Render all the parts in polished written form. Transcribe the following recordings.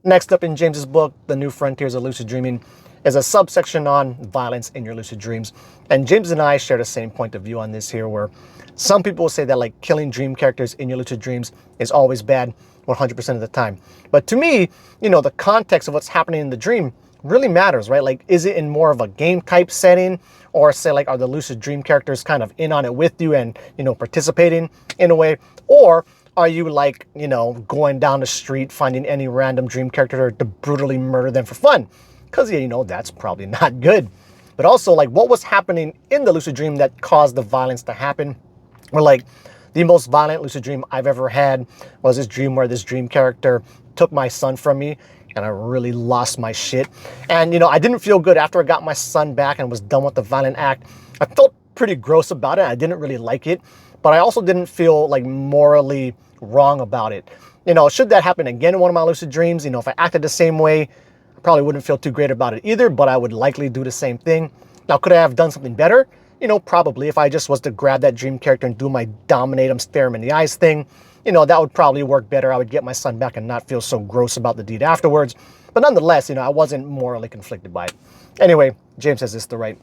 Next up in James's book, The New Frontiers of Lucid Dreaming, is a subsection on violence in your lucid dreams. And James and I share the same point of view on this here, where some people will say that like killing dream characters in your lucid dreams is always bad 100% of the time. But to me, you know, the context of what's happening in the dream really matters, right? Like, is it in more of a game type setting, or say like, are the lucid dream characters kind of in on it with you and, you know, participating in a way? Or are you like, you know, going down the street, finding any random dream character to brutally murder them for fun? Because, yeah, you know, that's probably not good. But also, like, what was happening in the lucid dream that caused the violence to happen? Or like, the most violent lucid dream I've ever had was this dream where this dream character took my son from me, and I really lost my shit. And, you know, I didn't feel good after I got my son back and was done with the violent act. I felt pretty gross about it. I didn't really like it, but I also didn't feel like morally wrong about it. You know, should that happen again in one of my lucid dreams, you know, if I acted the same way, I probably wouldn't feel too great about it either, but I would likely do the same thing. Now, could I have done something better? You know, probably. If I just was to grab that dream character and do my dominate him, stare him in the eyes thing, you know, that would probably work better. I would get my son back and not feel so gross about the deed afterwards. But nonetheless, you know, I wasn't morally conflicted by it. Anyway, James says this to write.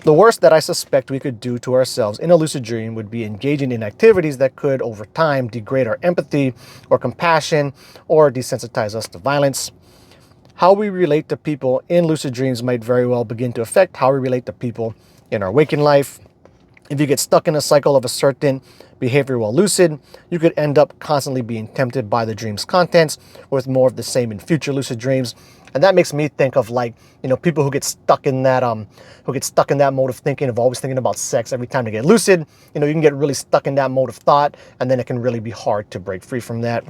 The worst that I suspect we could do to ourselves in a lucid dream would be engaging in activities that could, over time, degrade our empathy or compassion or desensitize us to violence. How we relate to people in lucid dreams might very well begin to affect how we relate to people in our waking life. If you get stuck in a cycle of a certain behavior while lucid, you could end up constantly being tempted by the dream's contents with more of the same in future lucid dreams. And that makes me think of, like, you know, people who get stuck in that mode of thinking, of always thinking about sex every time they get lucid. You know, you can get really stuck in that mode of thought, and then it can really be hard to break free from that.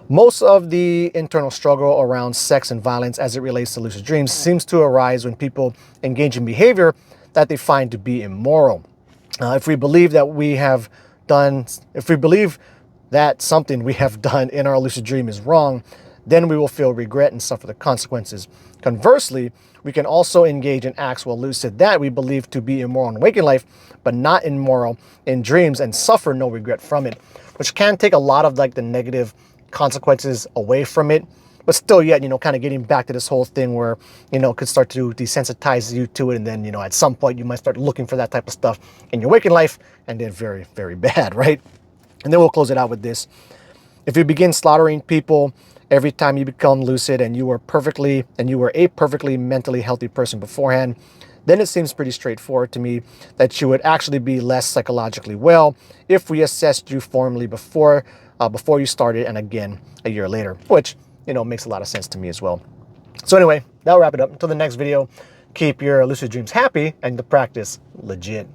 Most of the internal struggle around sex and violence as it relates to lucid dreams seems to arise when people engage in behavior that they find to be immoral. If we believe that something we have done in our lucid dream is wrong, then we will feel regret and suffer the consequences. Conversely, we can also engage in acts while lucid that we believe to be immoral in waking life, but not immoral in dreams, and suffer no regret from it, which can take a lot of like the negative consequences away from it. But still, yet, you know, kind of getting back to this whole thing where, you know, it could start to desensitize you to it. And then, you know, at some point you might start looking for that type of stuff in your waking life, and then very, very bad, right? And then we'll close it out with this. If you begin slaughtering people every time you become lucid and you were a perfectly mentally healthy person beforehand, then it seems pretty straightforward to me that you would actually be less psychologically well if we assessed you formally before you started, and again a year later, which, you know, makes a lot of sense to me as well. So anyway, that'll wrap it up. Until the next video, keep your lucid dreams happy and the practice legit.